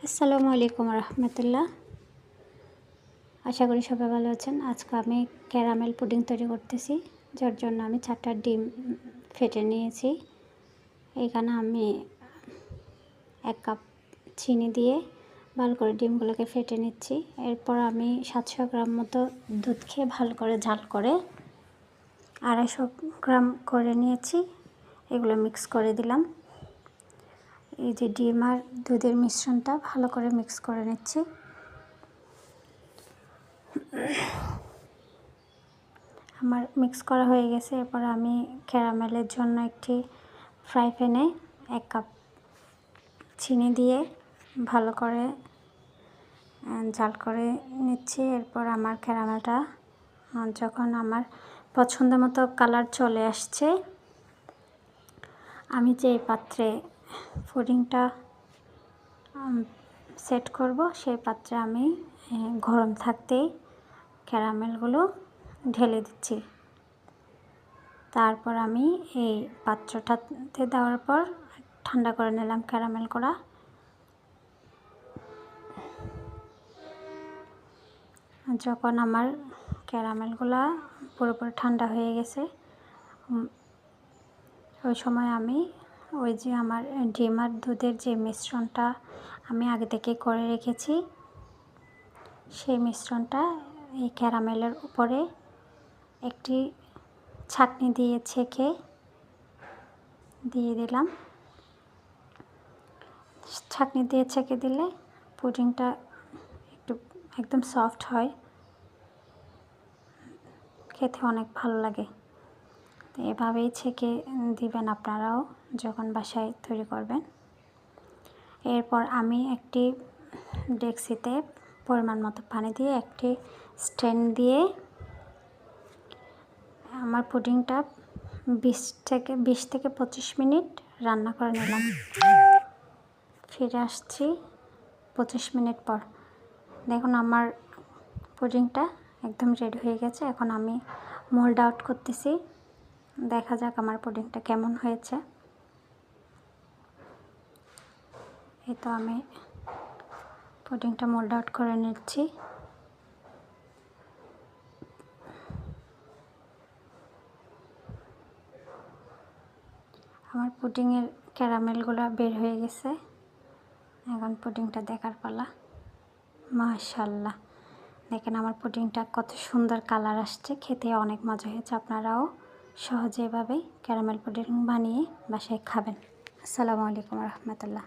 আসসালামু আলাইকুম রহমতুল্লাহ। আশা করি সবাই ভালো আছেন। আজকে আমি ক্যারামেল পুডিং তৈরি করতেছি, যার জন্য আমি 4টা ডিম ফেটে নিয়েছি। এখানে আমি 1 কাপ চিনি দিয়ে ভালো করে ডিমগুলোকে ফেটে নিচ্ছি। এরপর আমি 700 গ্রাম মতো দুধ খেয়ে ভালো করে জাল করে 250 গ্রাম করে নিয়েছি। এগুলো মিক্স করে দিলাম। এই যে ডিম আর দুধের মিশ্রণটা ভালো করে মিক্স করে নিচ্ছি। আমার মিক্স করা হয়ে গেছে। এরপর আমি ক্যারামেলের জন্য একটি ফ্রাই প্যানে 1 কাপ চিনি দিয়ে ভালো করে জাল করে নিচ্ছি। এরপর আমার ক্যারামেলটা যখন আমার পছন্দ মতো কালার চলে আসছে, আমি যে পাত্রে পুডিংটা সেট করব সেই পাত্রে আমি গরম থাকতেই ক্যারামেলগুলো ঢেলে দিচ্ছি। তারপর আমি এই পাত্রটাতে দেওয়ার পর ঠান্ডা করে নিলাম ক্যারামেল করা। যখন আমার ক্যারামেলগুলা পুরোপুরি ঠান্ডা হয়ে গেছে, ওই সময় আমি ওই যে আমার ডিম আর দুধের যে মিশ্রণটা আমি আগে থেকে করে রেখেছি, সেই মিশ্রণটা এই ক্যারামেলের উপরে একটি ছাঁকনি দিয়ে ছেঁকে দিয়ে দিলাম। ছাঁকনি দিয়ে ছেঁকে দিলে পুডিংটা একদম সফট হয়, খেতে অনেক ভালো লাগে। তো এভাবেই ছেঁকে দিবেন আপনারাও যখন বাসায় তৈরি করবেন। এরপর আমি একটি ডেক্সিতে পরিমাণ মতো পানি দিয়ে একটি স্ট্যান্ড দিয়ে আমার পুডিংটা 20 থেকে 25 মিনিট রান্না করে নিলাম। ফিরে আসছি 25 মিনিট পর। দেখুন আমার পুডিংটা একদম রেডি হয়ে গেছে। এখন আমি মোল্ড আউট করতেছি। দেখা যাক আমার পুডিংটা কেমন হয়েছে। এই তো আমি পুডিংটা মোল্ড আউট করে নিচ্ছি। আমার পুডিংয়ের ক্যারামেলগুলো বের হয়ে গেছে। এখন পুডিংটা দেখার পালা। মাশাআল্লাহ, দেখেন আমার পুডিংটা কত সুন্দর কালার আসছে, খেতে অনেক মজা হয়েছে। আপনারাও সহজে এভাবে ক্যারামেল পুডিং বানিয়ে বাসায় খাবেন। আসসালামু আলাইকুম রহমতুল্লাহ।